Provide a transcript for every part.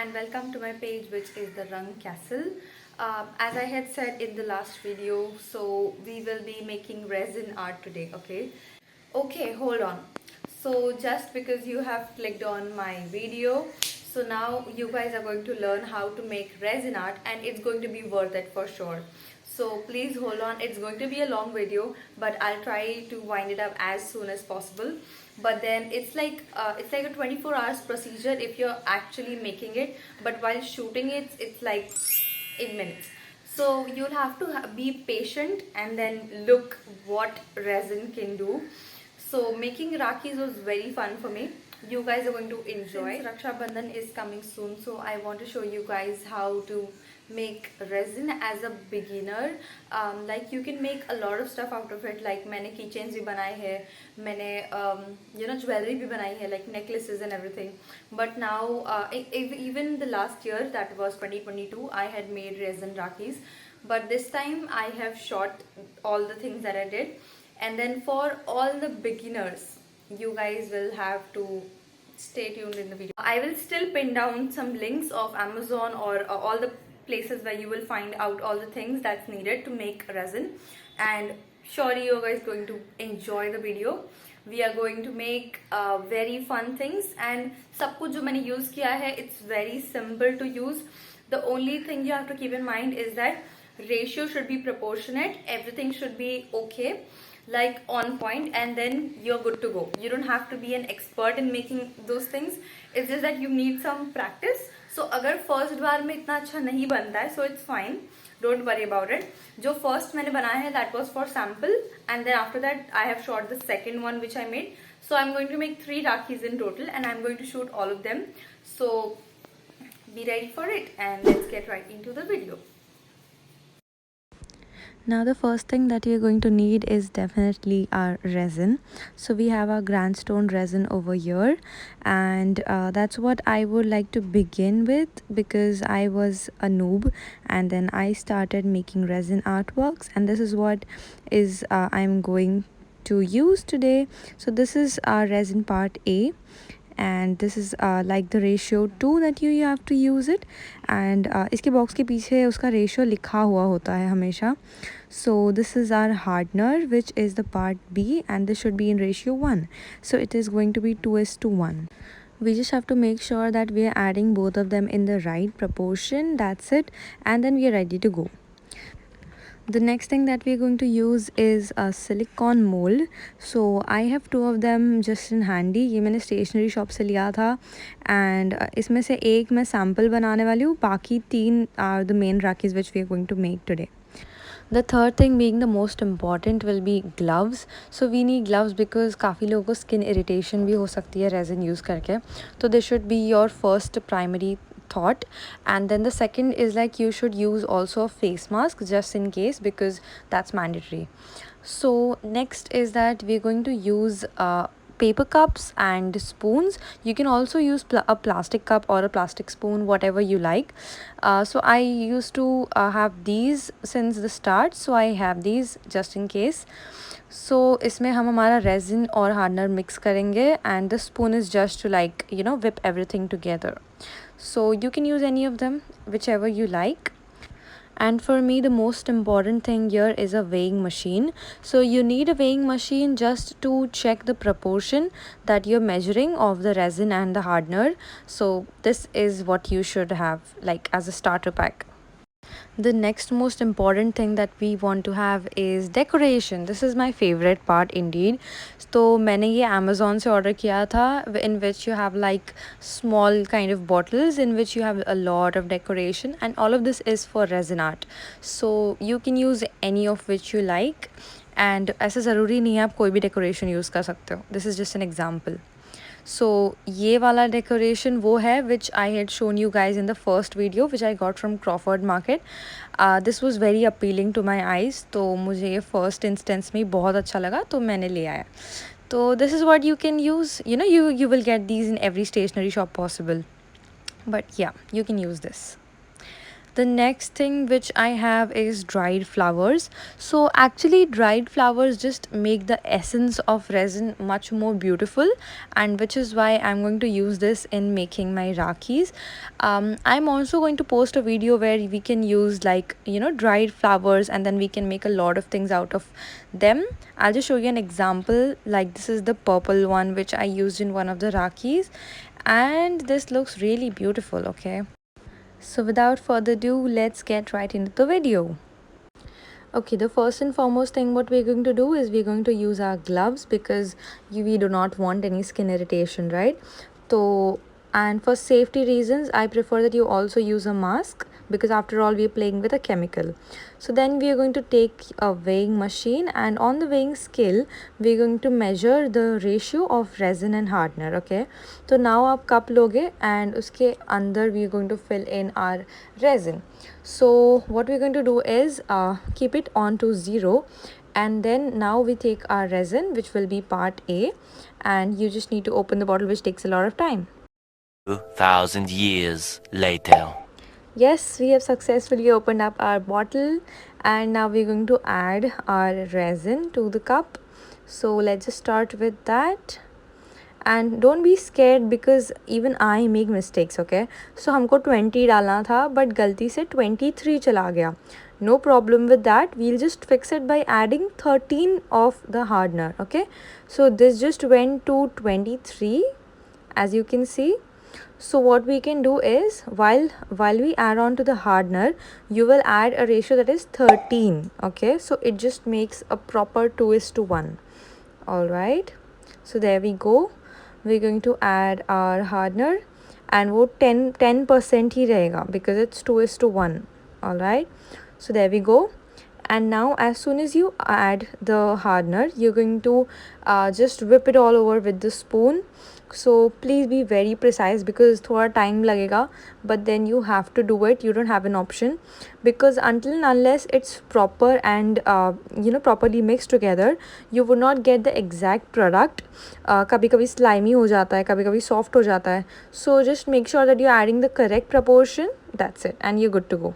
and welcome to my page, which is the Rang Castle. As I had said in the last video, so we will be making resin art today. Okay, hold on. So just because you have clicked on my video, so now you guys are going to learn how to make resin art, and it's going to be worth it for sure. So please hold on, it's going to be a long video, but I'll try to wind it up as soon as possible. But then it's like a 24 hours procedure if you're actually making it, but while shooting it's like in minutes. So you'll have to be patient and then look what resin can do. So making Rakhis was very fun for me. You guys are going to enjoy. Since Raksha Bandhan is coming soon, so I want to show you guys how to make resin as a beginner. Like you can make a lot of stuff out of it. Like मैंने keychains भी बनाए हैं, मैंने jewelry भी बनाई है, like necklaces and everything. But now even the last year, that was 2022, I had made resin Rakhis. But this time I have shot all the things that I did. And then for all the beginners, you guys will have to stay tuned in the video. I will still pin down some links of Amazon or all the places where you will find out all the things that's needed to make resin, and surely you guys are going to enjoy the video. We are going to make very fun things, and सब कुछ जो मैंने use किया है, it's very simple to use. The only thing you have to keep in mind is that ratio should be proportionate, everything should be okay, like on point, and then you're good to go. You don't have to be an expert in making those things. It's just that you need some practice. So अगर first बार में इतना अच्छा नहीं बनता है, so it's fine, don't worry about it. जो first मैंने बनाया है, that was for sample, and then after that I have shot the second one which I made. So I'm going to make 3 Rakhis in total, and I'm going to shoot all of them. So be ready for it, and let's get right into the video. Now the first thing that you're going to need is definitely our resin. So we have our Rhinestone resin over here, and that's what I would like to begin with, because I was a noob and then I started making resin artworks, and this is what is I'm going to use today. So this is our resin part A, and this is like the ratio 2 that you have to use it, and इसके box के पीछे उसका ratio लिखा हुआ होता है हमेशा. So this is our hardener, which is the part B, and this should be in ratio 1, so it is going to be 2:1. We just have to make sure that we are adding both of them in the right proportion. That's it, and then we are ready to go. The next thing that we're going to use is a silicone mold. So I have 2 of them just in handy. ये मैंने stationery shop से लिया था, and इसमें से एक मैं sample बनाने वाली हूँ, बाकी 3 are the main Rakhis which we are going to make today. The third thing, being the most important, will be gloves. So we need gloves because काफ़ी लोगों को skin irritation भी हो सकती है resin use करके. So this should be your first primary thought, and then the second is like you should use also a face mask just in case, because that's mandatory. So next is that we're going to use paper cups and spoons. You can also use a plastic cup or a plastic spoon, whatever you like. So I used to have these since the start, so I have these just in case. So इसमें हम हमारा resin और hardener mix करेंगे, and the spoon is just to like whip everything together. So you can use any of them, whichever you like. And for me, the most important thing here is a weighing machine. So you need a weighing machine just to check the proportion that you're measuring of the resin and the hardener. So this is what you should have like as a starter pack. The next most important thing that we want to have is decoration. This is my favorite part indeed. तो मैंने ये Amazon से order किया था, in which you have like small kind of bottles in which you have a lot of decoration, and all of this is for resin art. So you can use any of which you like, and ऐसा ज़रूरी नहीं है आप कोई भी decoration use कर सकते हो. This is just an example. So ये वाला decoration वो है which I had shown you guys in the first video, which I got from Crawford Market. This was very appealing to my eyes, तो मुझे ये first instance में बहुत अच्छा लगा, तो मैंने ले आया. So this is what you can use. You will get these in every stationery shop possible, but yeah, you can use this. The next thing which I have is dried flowers. So actually dried flowers just make the essence of resin much more beautiful, and which is why I'm going to use this in making my Rakhis. I'm also going to post a video where we can use, like, dried flowers, and then we can make a lot of things out of them. I'll just show you an example. Like, this is the purple one which I used in one of the Rakhis, and this looks really beautiful. Okay, so without further ado, let's get right into the video. Okay, the first and foremost thing what we're going to do is we're going to use our gloves, because we do not want any skin irritation, right? So, and for safety reasons, I prefer that you also use a mask, because after all we're playing with a chemical. So then we are going to take a weighing machine, and on the weighing scale we're going to measure the ratio of resin and hardener. Okay, so now आप cup लोगे and उसके अंदर we are going to fill in our resin. So what we're going to do is keep it on to 0, and then now we take our resin, which will be part A, and you just need to open the bottle, which takes a lot of time. 2,000 years later. Yes, we have successfully opened up our bottle, and now we're going to add our resin to the cup. So let's just start with that. And don't be scared, because even I make mistakes. Okay, so हमको 20 डालना था, but गलती से 23 चला गया. No problem with that. We'll just fix it by adding 13 of the hardener. Okay, so this just went to 23, as you can see. So what we can do is, while we add on to the hardener, you will add a ratio that is 13. Okay, so it just makes a proper 2:1. All right, so there we go. We're going to add our hardener, and वो 10% ही रहेगा, because it's 2:1. All right, so there we go. And now as soon as you add the hardener, you're going to just whip it all over with the spoon. So please be very precise, because थोड़ा time लगेगा, but then you have to do it. You don't have an option, because until and unless it's proper and properly mixed together, you will not get the exact product. कभी कभी slimy हो जाता है, कभी कभी soft हो जाता है. So just make sure that you're adding the correct proportion. That's it, and you're good to go.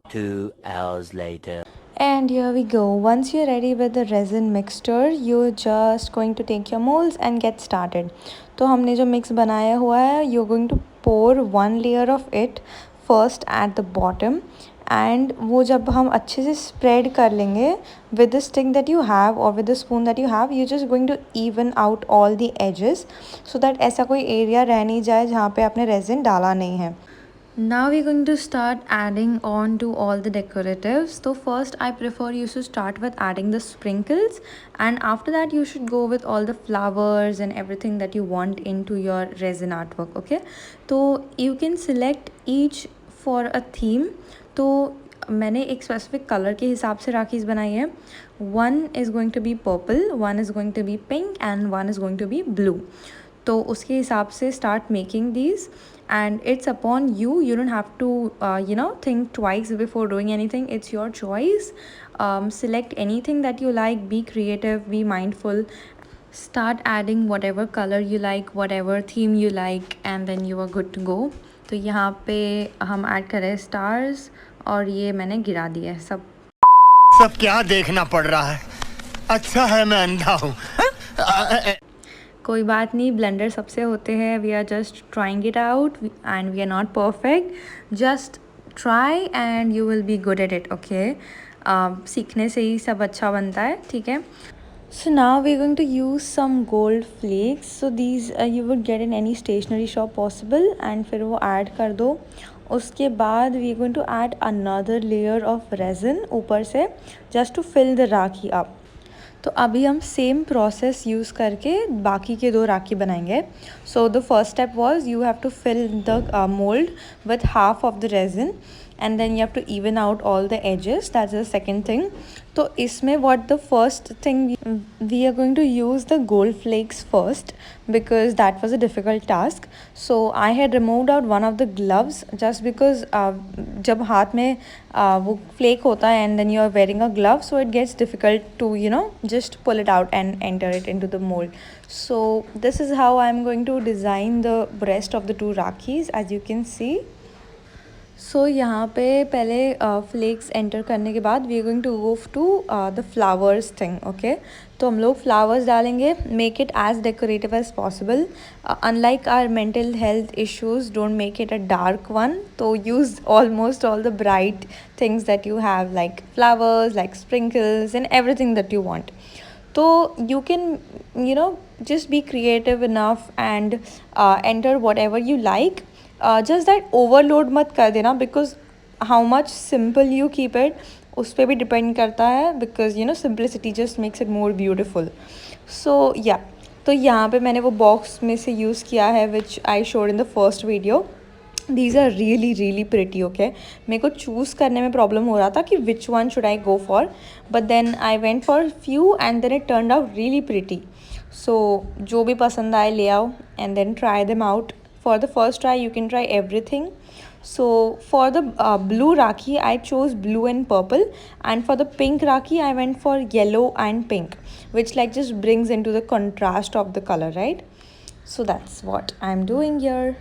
2 hours later. And here we go. Once you're ready with the resin mixture, you're just going to take your molds and get started. तो हमने जो mix बनाया हुआ है, you're going to pour one layer of it first at the bottom, and वो जब हम अच्छे से spread कर लेंगे with the stick that you have or with the spoon that you have, you're just going to even out all the edges, so that ऐसा कोई area रह नहीं जाए जहाँ पे आपने resin डाला नहीं है. Now we're going to start adding on to all the decoratives. So first I prefer you to start with adding the sprinkles, and after that you should go with all the flowers and everything that you want into your resin artwork. Okay, so you can select each for a theme. तो मैंने एक specific color के हिसाब से राखीज बनाई है. One is going to be purple, one is going to be pink, and one is going to be blue. तो उसके हिसाब से start making these, and it's upon you. You don't have to think twice before doing anything. It's your choice. Select anything that you like. Be creative, be mindful, start adding whatever color you like, whatever theme you like, and then you are good to go. तो यहाँ पे हम add करें stars, और ये मैंने गिरा दिया है सब. सब क्या देखना पड़ रहा है. अच्छा है मैं अंधा हूँ. कोई बात नहीं, ब्लेंडर सबसे होते हैं. We are just trying it out, and we are not perfect. Just try and you will be good at it. Okay, सीखने से ही सब अच्छा बनता है. ठीक है. So now we're going to use some gold flakes. So these you would get in any stationery shop possible, and फिर वो add कर दो. उसके बाद we are going to add another layer of resin ऊपर से, just to fill the rakhi up. तो अभी हम सेम प्रोसेस यूज़ करके बाकी के 2 राखी बनाएंगे. So the first step was you have to fill the mould with half of the resin, and then you have to even out all the edges. That's the second thing. तो इसमें what the first thing we are going to use the gold flakes first, because that was a difficult task. So I had removed out one of the gloves, just because जब हाथ में वो flake होता है and then you are wearing a glove, so it gets difficult to just pull it out and enter it into the mold. So this is how I'm going to design the rest of the 2 rakhis, as you can see. सो यहाँ पे पहले flex enter करने के बाद we are going to go to the flowers thing, okay. तो हम लोग flowers डालेंगे. Make it as decorative as possible. Unlike our mental health issues, don't make it a dark one. तो use almost all the bright things that you have, like flowers, like sprinkles and everything that you want. तो you can, just be creative enough and enter whatever you like. Just that overload मत कर देना, because how much simple you keep it उस पर भी depend करता है, because simplicity just makes it more beautiful. So yeah, तो यहाँ पे मैंने वो box में से use किया है which I showed in the first video. These are really really pretty, okay. मेरे को चूज़ करने में प्रॉब्लम हो रहा था कि which one should I go for, but then I went for few and then it turned out really pretty. So जो भी पसंद आए ले आओ and then try them out. For the first try you can try everything. So for the blue Rakhi I chose blue and purple, and for the pink Rakhi I went for yellow and pink, which like just brings into the contrast of the color, right? So that's what I'm doing here.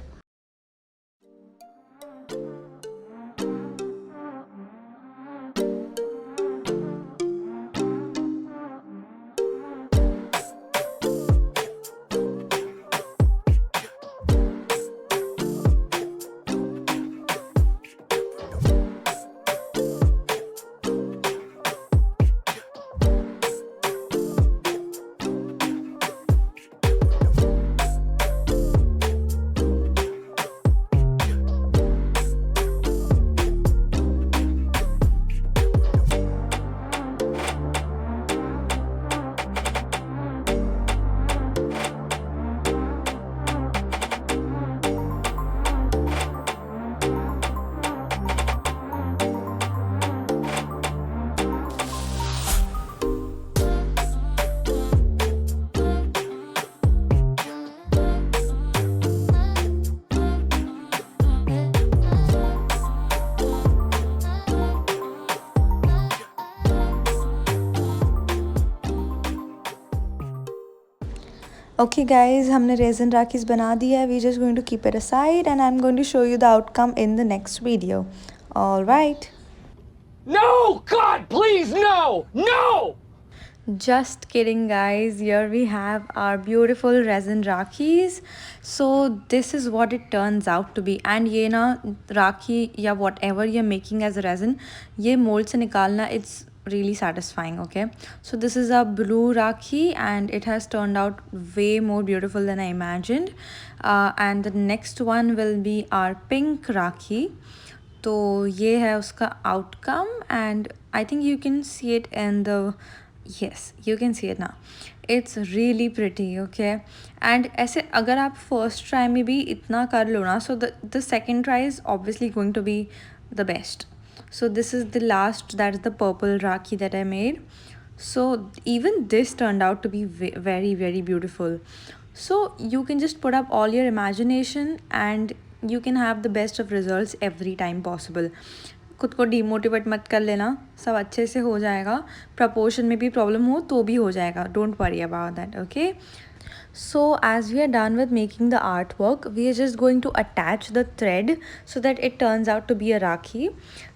Okay guys, हमने resin rakis बना दिया है. We're just going to keep it aside and I'm going to show you the outcome in the next video. Alright. No! God, please, no! No! Just kidding guys, here we have our beautiful resin rakhis. So this is what it turns out to be. And ये ना राखी या whatever you're making as a resin, ये mold से निकालना, it's really satisfying, okay. So this is a blue Rakhi and it has turned out way more beautiful than I imagined. And the next one will be our pink Rakhi. तो ये है उसका outcome and I think you can see it in the, yes, you can see it now. It's really pretty, okay. And ऐसे अगर आप first try में भी इतना कर लो ना, so the second try is obviously going to be the best. So this is the last, that is the purple Rakhi that I made. So even this turned out to be very very beautiful. So you can just put up all your imagination and you can have the best of results every time possible. खुद को demotivate मत कर लेना, सब अच्छे से हो जाएगा. Proportion में भी problem हो तो भी हो जाएगा. Don't worry about that, okay. So as we are done with making the artwork, we are just going to attach the thread so that it turns out to be a Rakhi.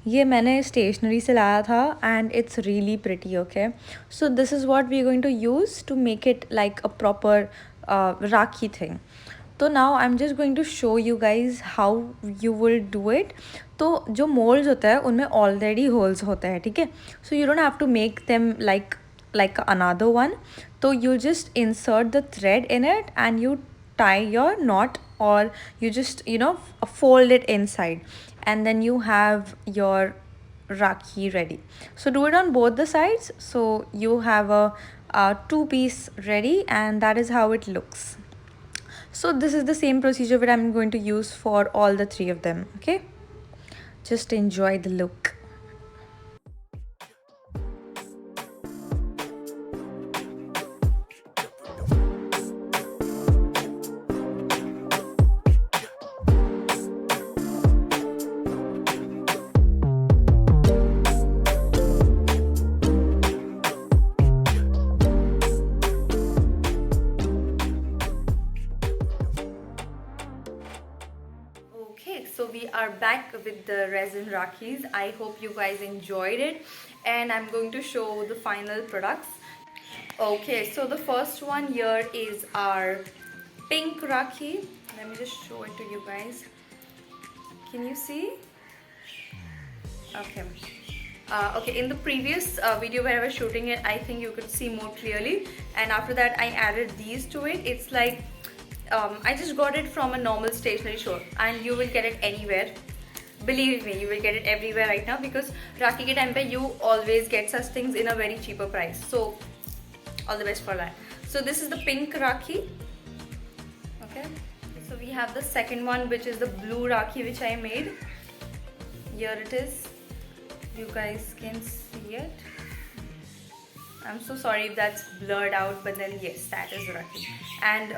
ये मैंने stationery से लाया था and it's really pretty, okay. So this is what we are going to use to make it like a proper Rakhi thing. तो now I'm just going to show you guys how you will do it. तो जो molds होता है उनमें already holes होता है, ठीक है. So you don't have to make them like another one. So you just insert the thread in it and you tie your knot, or you just fold it inside and then you have your Rakhi ready. So do it on both the sides, so you have a two-piece ready, and that is how it looks. So this is the same procedure that I'm going to use for all the three of them, okay. Just enjoy the look. So we are back with the resin Rakhis. I hope you guys enjoyed it, and I'm going to show the final products. Okay, so the first one here is our pink Rakhi. Let me just show it to you guys. Can you see? Okay. Okay, in the previous video where I was shooting it, I think you could see more clearly, and after that I added these to it. It's like I just got it from a normal stationery store, and you will get it anywhere. Believe me, you will get it everywhere right now, because Rakhi ke time pe you always get such things in a very cheaper price. So all the best for that. So this is the pink Rakhi. Okay, so we have the second one, which is the blue Rakhi, which I made. Here it is. You guys can see it. I'm so sorry if that's blurred out, but then yes, that is Rakhi. And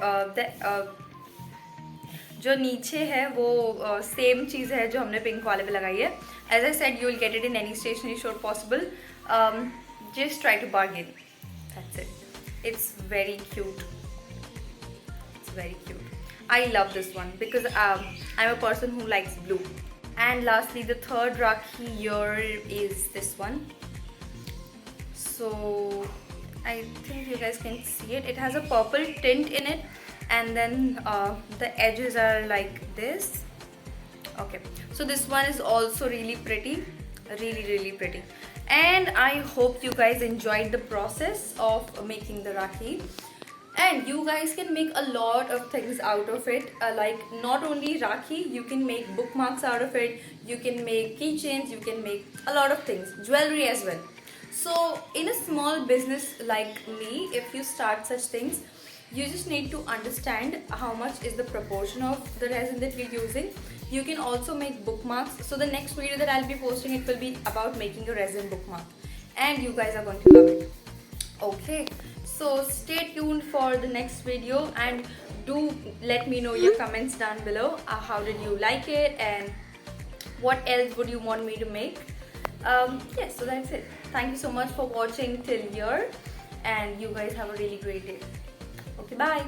जो नीचे है वो same चीज़ है जो हमने pink वाले पे लगाई है. As I said, you will get it in any stationery store possible. Just try to bargain. That's it. It's very cute. It's very cute. I love this one because I'm a person who likes blue. And lastly, the third Rakhi here is this one. So I think you guys can see it. It has a purple tint in it, and then the edges are like this. Okay, so this one is also really pretty, really pretty. And I hope you guys enjoyed the process of making the Rakhi. And you guys can make a lot of things out of it, like not only Rakhi, you can make bookmarks out of it, you can make keychains, you can make a lot of things, jewelry as well. So in a small business like me, if you start such things, you just need to understand how much is the proportion of the resin that we're using. You can also make bookmarks. So the next video that I'll be posting, it will be about making a resin bookmark, and you guys are going to love it. Okay, so stay tuned for the next video, and do let me know your comments down below. How did you like it, and what else would you want me to make? Yes, so that's it. Thank you so much for watching till here, and you guys have a really great day. Okay, bye.